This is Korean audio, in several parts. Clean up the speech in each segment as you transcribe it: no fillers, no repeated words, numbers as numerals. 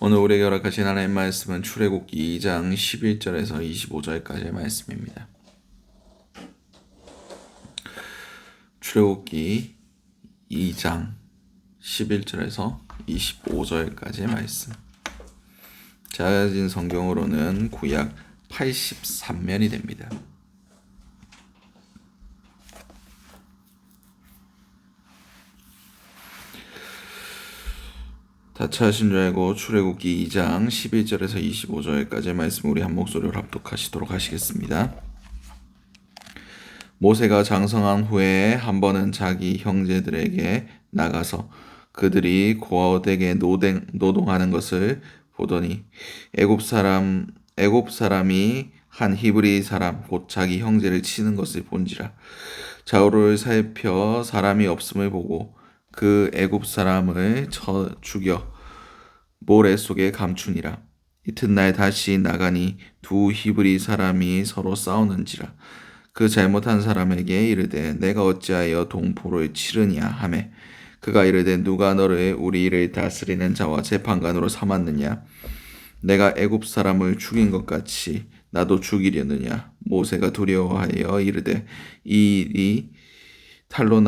오늘 우리에게 허락하신 하나님 말씀은 출애굽기 2장 11절에서 25절까지의 말씀입니다. 출애굽기 2장 11절에서 25절까지의 말씀. 작아진 성경으로는 구약 83면이 됩니다. 다 찾으신 줄 알고 출애굽기 2장 11절에서 25절까지의 말씀 우리 한 목소리로 합독하시도록 하시겠습니다. 모세가 장성한 후에 한 번은 자기 형제들에게 나가서 그들이 고아들에게 노동하는 것을 보더니 애굽 사람이 한 히브리 사람 곧 자기 형제를 치는 것을 본지라. 좌우를 살펴 사람이 없음을 보고 그 애굽 사람을 쳐 죽여 모래 속에 감추니라. 이튿날 다시 나가니 두 히브리 사람이 서로 싸우는지라. 그 잘못한 사람에게 이르되 내가 어찌하여 동포를 치르냐 하매 그가 이르되 누가 너를 우리 일을 다스리는 자와 재판관으로 삼았느냐. 내가 애굽 사람을 죽인 것 같이 나도 죽이려느냐. 모세가 두려워하여 이르되 이 일이 탈로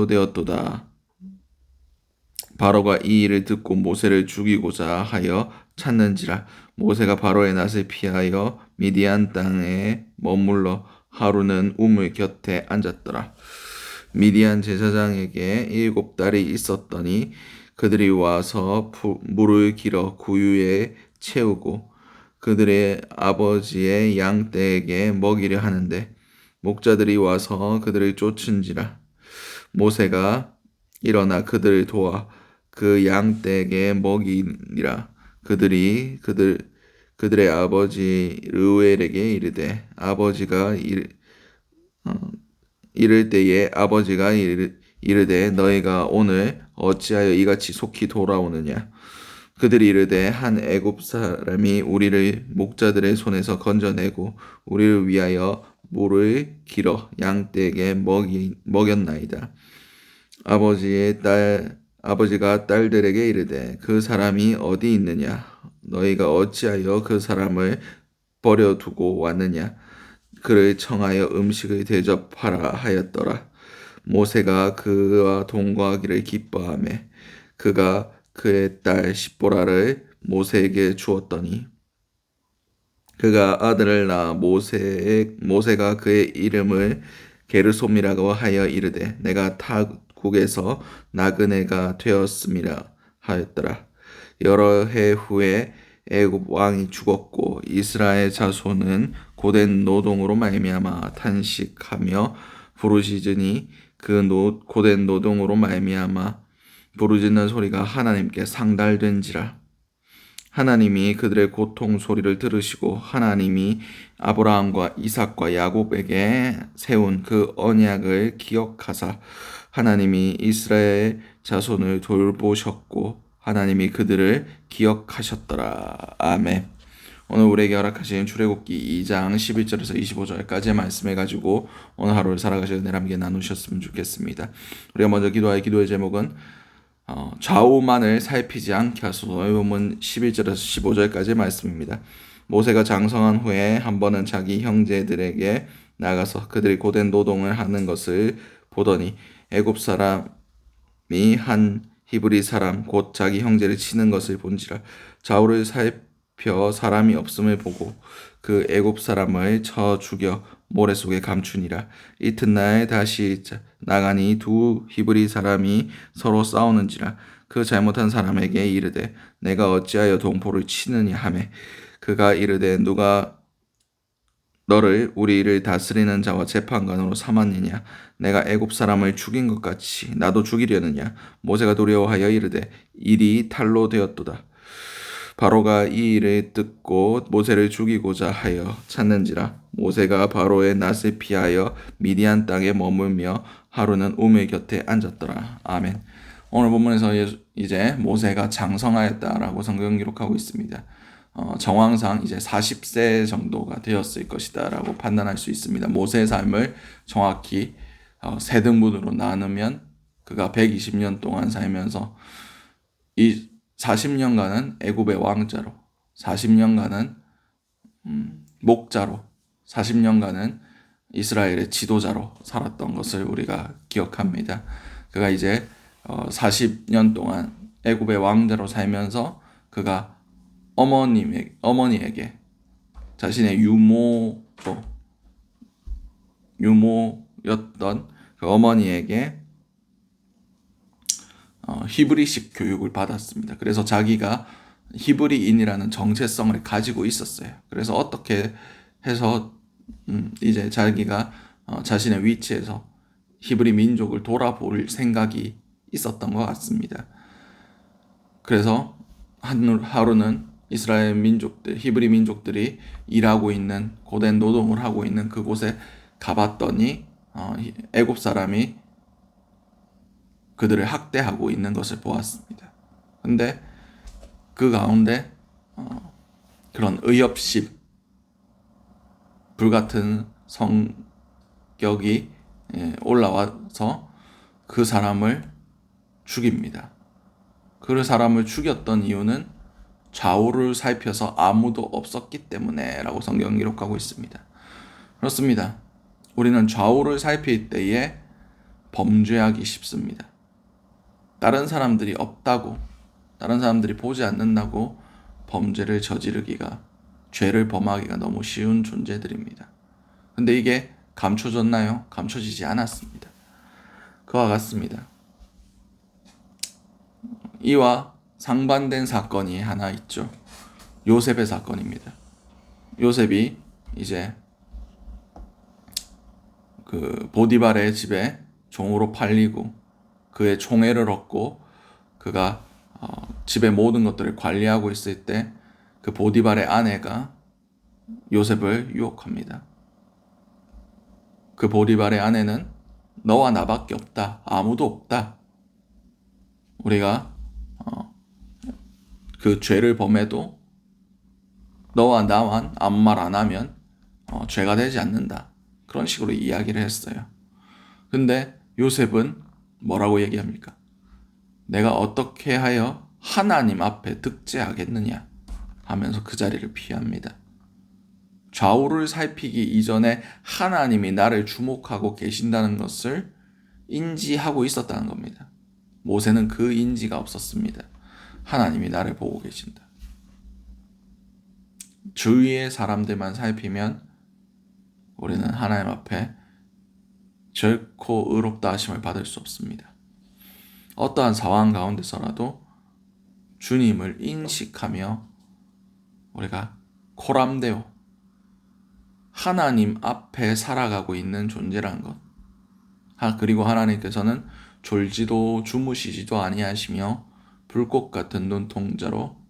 되었도다. 바로가 이 일을 듣고 모세를 죽이고자 하여 찾는지라. 모세가 바로의 낯을 피하여 미디안 땅에 머물러 하루는 우물 곁에 앉았더라. 미디안 제사장에게 7달이 있었더니 그들이 와서 물을 길어 구유에 채우고 그들의 아버지의 양떼에게 먹이려 하는데 목자들이 와서 그들을 쫓은지라. 모세가 일어나 그들을 도와 그 양떼에게 먹이니라. 그들의 아버지 르우엘에게 이르되 이를 때에 아버지가 이르되 너희가 오늘 어찌하여 이같이 속히 돌아오느냐. 그들이 이르되 한 애굽 사람이 우리를 목자들의 손에서 건져내고 우리를 위하여 물을 길어 양떼에게 먹였나이다. 아버지가 딸들에게 이르되 그 사람이 어디 있느냐. 너희가 어찌하여 그 사람을 버려두고 왔느냐. 그를 청하여 음식을 대접하라 하였더라. 모세가 그와 동거하기를 기뻐하며 그가 그의 딸 십보라를 모세에게 주었더니 그가 아들을 낳아 모세가 그의 이름을 게르솜이라고 하여 이르되 내가 타국에서 나그네가 되었음이라 하였더라. 여러 해 후에 애굽 왕이 죽었고 이스라엘 자손은 고된 노동으로 말미암아 탄식하며 부르짖으니 그 고된 노동으로 말미암아 부르짖는 소리가 하나님께 상달된지라. 하나님이 그들의 고통 소리를 들으시고 하나님이 아브라함과 이삭과 야곱에게 세운 그 언약을 기억하사 하나님이 이스라엘 자손을 돌보셨고 하나님이 그들을 기억하셨더라. 아멘. 오늘 우리에게 허락하신 출애굽기 2장 11절에서 25절까지의 말씀해 가지고 오늘 하루를 살아가실 은혜를 함께 나누셨으면 좋겠습니다. 우리가 먼저 기도할 기도의 제목은 좌우만을 살피지 않게 하소서. 본문 11절에서 15절까지의 말씀입니다. 모세가 장성한 후에 한 번은 자기 형제들에게 나가서 그들이 고된 노동을 하는 것을 보더니 애굽 사람이 한 히브리 사람 곧 자기 형제를 치는 것을 본지라. 좌우를 살펴 사람이 없음을 보고 그 애굽 사람을 쳐 죽여 모래 속에 감추니라. 이튿날 다시 나가니 두 히브리 사람이 서로 싸우는지라. 그 잘못한 사람에게 이르되 내가 어찌하여 동포를 치느냐 하매 그가 이르되 누가 너를 우리 일을 다스리는 자와 재판관으로 삼았느냐. 내가 애굽 사람을 죽인 것 같이 나도 죽이려느냐. 모세가 두려워하여 이르되 일이 탈로 되었도다. 바로가 이 일을 듣고 모세를 죽이고자 하여 찾는지라. 모세가 바로의 낯을 피하여 미디안 땅에 머물며 하루는 우물 곁에 앉았더라. 아멘. 오늘 본문에서 이제 모세가 장성하였다라고 성경 기록하고 있습니다. 정황상 이제 40세 정도가 되었을 것이다라고 판단할 수 있습니다. 모세의 삶을 정확히 세 등분으로 나누면 그가 120년 동안 살면서 이 40년간은 애굽의 왕자로, 40년간은 목자로, 40년간은 이스라엘의 지도자로 살았던 것을 우리가 기억합니다. 그가 이제 40년 동안 애굽의 왕자로 살면서 그가 어머니에게 자신의 유모였던 그 어머니에게 히브리식 교육을 받았습니다. 그래서 자기가 히브리인이라는 정체성을 가지고 있었어요. 그래서 어떻게 해서 이제 자기가 자신의 위치에서 히브리 민족을 돌아볼 생각이 있었던 것 같습니다. 그래서 하루는 이스라엘 민족들, 히브리 민족들이 일하고 있는 고된 노동을 하고 있는 그곳에 가봤더니 애굽 사람이 그들을 학대하고 있는 것을 보았습니다. 근데 그 가운데 그런 의협심, 불같은 성격이 올라와서 그 사람을 죽입니다. 그 사람을 죽였던 이유는 좌우를 살펴서 아무도 없었기 때문에 라고 성경은 기록하고 있습니다. 그렇습니다. 우리는 좌우를 살필 때에 범죄하기 쉽습니다. 다른 사람들이 없다고, 다른 사람들이 보지 않는다고 범죄를 저지르기가, 죄를 범하기가 너무 쉬운 존재들입니다. 근데 이게 감춰졌나요? 감춰지지 않았습니다. 그와 같습니다. 이와 상반된 사건이 하나 있죠. 요셉의 사건입니다. 요셉이 이제 그 보디발의 집에 종으로 팔리고 그의 총애를 얻고 그가 집의 모든 것들을 관리하고 있을 때 그 보디발의 아내가 요셉을 유혹합니다. 그 보디발의 아내는 너와 나밖에 없다. 아무도 없다. 우리가 그 죄를 범해도 너와 나만 아무 말 안 하면 죄가 되지 않는다. 그런 식으로 이야기를 했어요. 근데 요셉은 뭐라고 얘기합니까? 내가 어떻게 하여 하나님 앞에 득죄하겠느냐 하면서 그 자리를 피합니다. 좌우를 살피기 이전에 하나님이 나를 주목하고 계신다는 것을 인지하고 있었다는 겁니다. 모세는 그 인지가 없었습니다. 하나님이 나를 보고 계신다. 주위의 사람들만 살피면 우리는 하나님 앞에 결코 의롭다 하심을 받을 수 없습니다. 어떠한 상황 가운데서라도 주님을 인식하며 우리가 코람데오 하나님 앞에 살아가고 있는 존재란 것. 그리고 하나님께서는 졸지도 주무시지도 아니하시며 불꽃 같은 눈동자로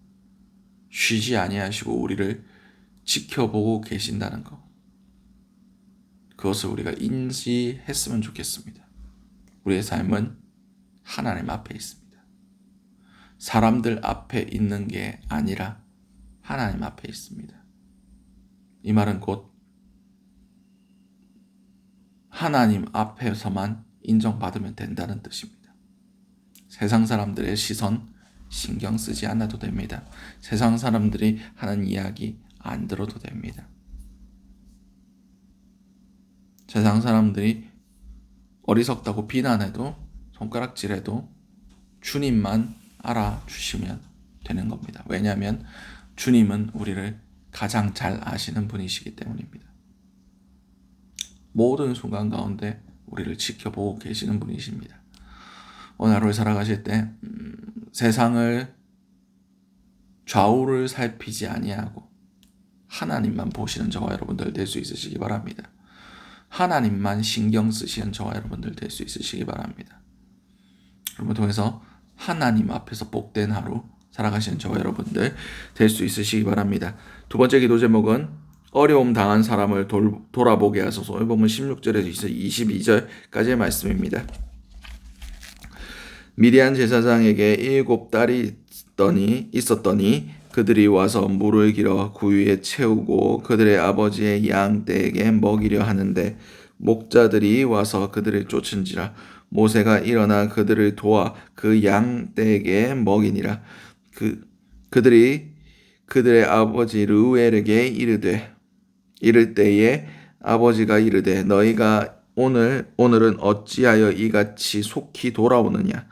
쉬지 아니하시고 우리를 지켜보고 계신다는 것. 그것을 우리가 인지했으면 좋겠습니다. 우리의 삶은 하나님 앞에 있습니다. 사람들 앞에 있는 게 아니라 하나님 앞에 있습니다. 이 말은 곧 하나님 앞에서만 인정받으면 된다는 뜻입니다. 세상 사람들의 시선 신경 쓰지 않아도 됩니다. 세상 사람들이 하는 이야기 안 들어도 됩니다. 세상 사람들이 어리석다고 비난해도 손가락질해도 주님만 알아주시면 되는 겁니다. 왜냐하면 주님은 우리를 가장 잘 아시는 분이시기 때문입니다. 모든 순간 가운데 우리를 지켜보고 계시는 분이십니다. 오늘 하루를 살아가실 때 세상을 좌우를 살피지 아니하고 하나님만 보시는 저와 여러분들 될 수 있으시기 바랍니다. 하나님만 신경 쓰시는 저와 여러분들 될 수 있으시기 바랍니다. 여러분 통해서 하나님 앞에서 복된 하루 살아가시는 저와 여러분들 될 수 있으시기 바랍니다. 두 번째 기도 제목은 어려움 당한 사람을 돌아보게 하소서. 본문 16절에서 22절까지의 말씀입니다. 미디안 제사장에게 7딸이 있었더니 그들이 와서 물을 길어 구유에 채우고 그들의 아버지의 양떼에게 먹이려 하는데 목자들이 와서 그들을 쫓은지라 모세가 일어나 그들을 도와 그 양떼에게 먹이니라. 그들이 그들의 아버지 르우엘에게 이를 때에 아버지가 이르되 너희가 오늘은 어찌하여 이같이 속히 돌아오느냐.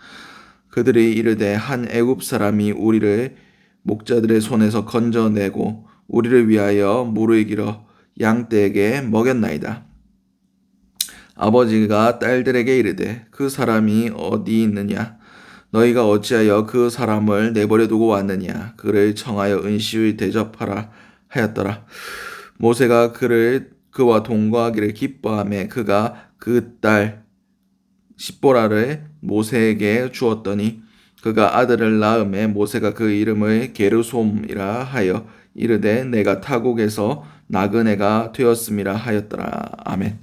그들이 이르되 한 애굽 사람이 우리를 목자들의 손에서 건져내고 우리를 위하여 물을 길어 양떼에게 먹였나이다. 아버지가 딸들에게 이르되 그 사람이 어디 있느냐. 너희가 어찌하여 그 사람을 내버려 두고 왔느냐. 그를 청하여 은시의 대접하라 하였더라. 모세가 그와 동거하기를 기뻐하며 그가 그 딸 십보라를 모세에게 주었더니 그가 아들을 낳음에 모세가 그 이름을 게르솜이라 하여 이르되 내가 타국에서 낳은 애가 되었음이라 하였더라. 아멘.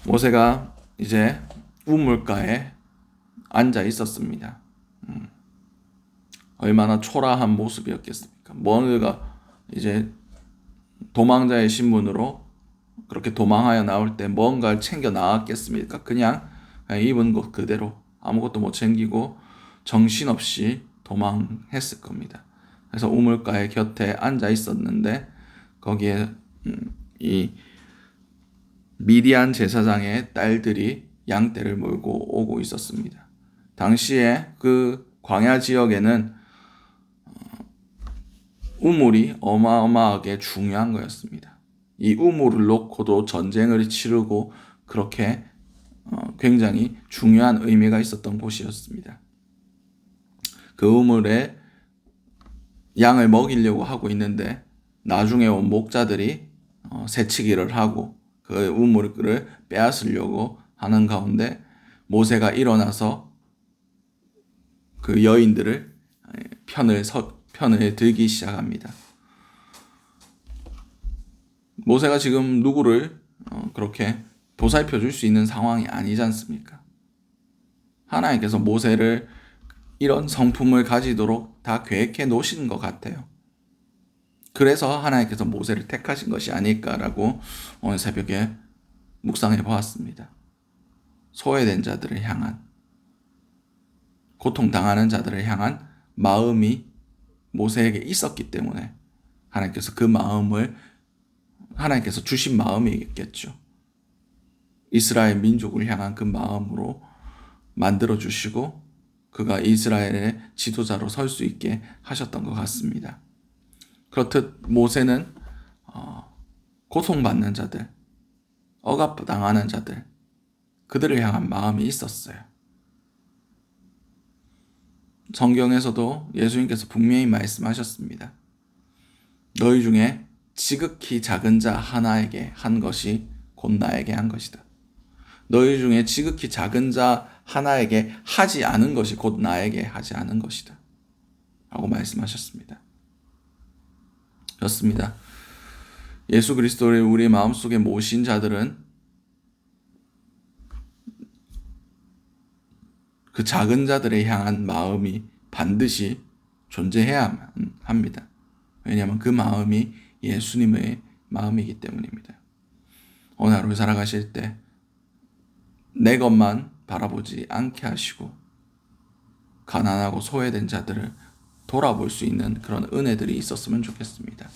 모세가 이제 우물가에 앉아 있었습니다. 얼마나 초라한 모습이었겠습니까? 뭔가 이제 도망자의 신분으로 그렇게 도망하여 나올 때 뭔가를 챙겨 나왔겠습니까? 그냥 입은 것 그대로 아무것도 못 챙기고 정신없이 도망했을 겁니다. 그래서 우물가의 곁에 앉아 있었는데 거기에 이 미디안 제사장의 딸들이 양떼를 몰고 오고 있었습니다. 당시에 그 광야 지역에는 우물이 어마어마하게 중요한 거였습니다. 이 우물을 놓고도 전쟁을 치르고 그렇게 굉장히 중요한 의미가 있었던 곳이었습니다. 그 우물에 양을 먹이려고 하고 있는데 나중에 온 목자들이 새치기를 하고 그 우물을 빼앗으려고 하는 가운데 모세가 일어나서 그 여인들을 편을 들기 시작합니다. 모세가 지금 누구를 그렇게 보살펴 줄 수 있는 상황이 아니지 않습니까? 하나님께서 모세를 이런 성품을 가지도록 다 계획해 놓으신 것 같아요. 그래서 하나님께서 모세를 택하신 것이 아닐까라고 오늘 새벽에 묵상해 보았습니다. 소외된 자들을 향한, 고통당하는 자들을 향한 마음이 모세에게 있었기 때문에 하나님께서 그 마음을 하나님께서 주신 마음이겠죠. 이스라엘 민족을 향한 그 마음으로 만들어 주시고 그가 이스라엘의 지도자로 설 수 있게 하셨던 것 같습니다. 그렇듯 모세는 고통받는 자들, 억압당하는 자들, 그들을 향한 마음이 있었어요. 성경에서도 예수님께서 분명히 말씀하셨습니다. 너희 중에 지극히 작은 자 하나에게 한 것이 곧 나에게 한 것이다. 너희 중에 지극히 작은 자 하나에게 하지 않은 것이 곧 나에게 하지 않은 것이다. 라고 말씀하셨습니다. 그렇습니다. 예수 그리스도를 우리 마음속에 모신 자들은 그 작은 자들을 향한 마음이 반드시 존재해야 합니다. 왜냐하면 그 마음이 예수님의 마음이기 때문입니다. 오늘 하루 살아가실 때 내 것만 바라보지 않게 하시고 가난하고 소외된 자들을 돌아볼 수 있는 그런 은혜들이 있었으면 좋겠습니다.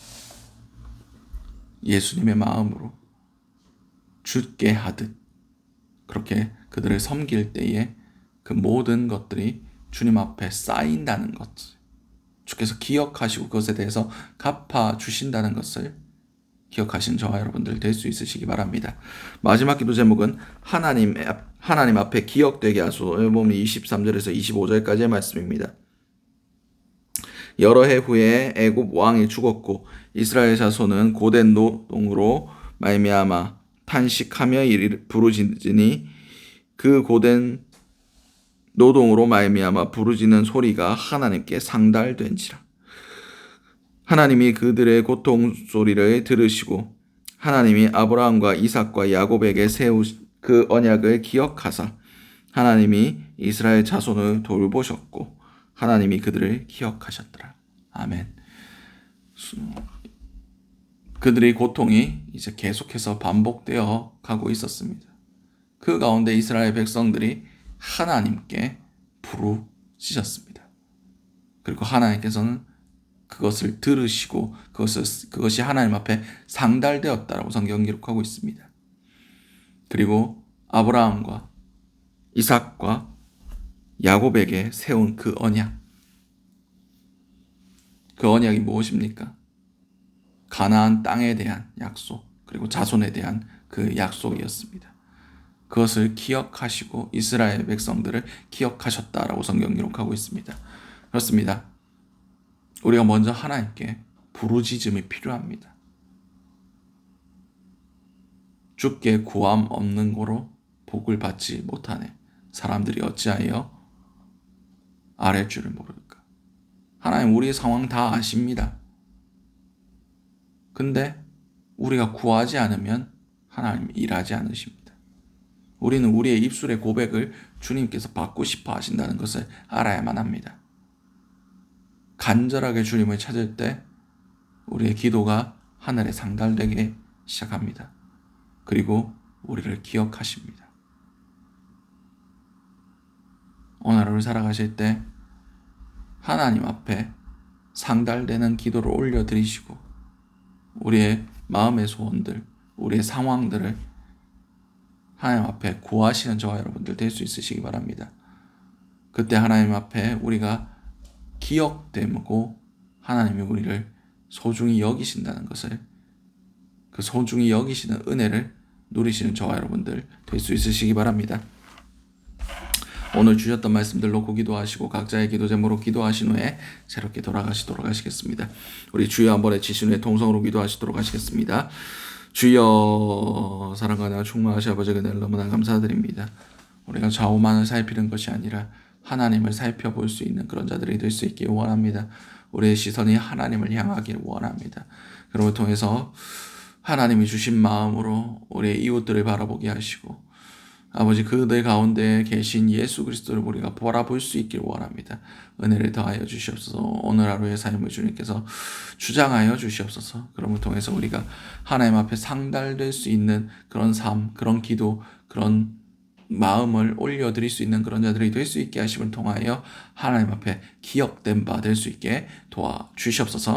예수님의 마음으로 주께 하듯 그렇게 그들을 섬길 때에 그 모든 것들이 주님 앞에 쌓인다는 것, 주께서 기억하시고 그것에 대해서 갚아주신다는 것을 기억하신 저와 여러분들 될 수 있으시기 바랍니다. 마지막 기도 제목은 하나님 앞에 기억되게 하소서. 보면 23절에서 25절까지의 말씀입니다. 여러 해 후에 애굽 왕이 죽었고 이스라엘 자손은 고된 노동으로 말미암아 탄식하며 부르짖으니 그 고된 노동으로 말미암아 부르짖는 소리가 하나님께 상달된지라. 하나님이 그들의 고통 소리를 들으시고 하나님이 아브라함과 이삭과 야곱에게 세우신 그 언약을 기억하사 하나님이 이스라엘 자손을 돌보셨고 하나님이 그들을 기억하셨더라. 아멘. 그들의 고통이 이제 계속해서 반복되어 가고 있었습니다. 그 가운데 이스라엘 백성들이 하나님께 부르짖었습니다. 그리고 하나님께서는 그것을 들으시고 그것이 하나님 앞에 상달되었다라고 성경 기록하고 있습니다. 그리고 아브라함과 이삭과 야곱에게 세운 그 언약. 그 언약이 무엇입니까? 가나안 땅에 대한 약속, 그리고 자손에 대한 그 약속이었습니다. 그것을 기억하시고 이스라엘 백성들을 기억하셨다라고 성경 기록하고 있습니다. 그렇습니다. 우리가 먼저 하나님께 부르짖음이 필요합니다. 주께 구함 없는 고로 복을 받지 못하네. 사람들이 어찌하여 아랫줄을 모를까. 하나님 우리의 상황 다 아십니다. 근데 우리가 구하지 않으면 하나님 일하지 않으십니다. 우리는 우리의 입술의 고백을 주님께서 받고 싶어 하신다는 것을 알아야만 합니다. 간절하게 주님을 찾을 때 우리의 기도가 하늘에 상달되기 시작합니다. 그리고 우리를 기억하십니다. 오늘 하루 살아가실 때 하나님 앞에 상달되는 기도를 올려드리시고 우리의 마음의 소원들, 우리의 상황들을 하나님 앞에 구하시는 저와 여러분들 될 수 있으시기 바랍니다. 그때 하나님 앞에 우리가 기억되고 하나님이 우리를 소중히 여기신다는 것을, 그 소중히 여기시는 은혜를 누리시는 저와 여러분들 될 수 있으시기 바랍니다. 오늘 주셨던 말씀들 놓고 기도하시고 각자의 기도 제목으로 기도하신 후에 새롭게 돌아가시도록 하시겠습니다. 우리 주여 한번 외치신 후에 통성으로 기도하시도록 하시겠습니다. 주여, 사랑과 나와 충만하신 아버지 그대를 너무나 감사드립니다. 우리가 좌우만을 살피는 것이 아니라 하나님을 살펴볼 수 있는 그런 자들이 될 수 있길 원합니다. 우리의 시선이 하나님을 향하길 원합니다. 그걸 통해서 하나님이 주신 마음으로 우리의 이웃들을 바라보게 하시고 아버지 그들 가운데 계신 예수 그리스도를 우리가 바라볼 수 있길 원합니다. 은혜를 더하여 주시옵소서. 오늘 하루의 삶을 주님께서 주장하여 주시옵소서. 그럼을 통해서 우리가 하나님 앞에 상달될 수 있는 그런 삶, 그런 기도, 그런 마음을 올려드릴 수 있는 그런 자들이 될 수 있게 하심을 통하여 하나님 앞에 기억된 바 될 수 있게 도와주시옵소서.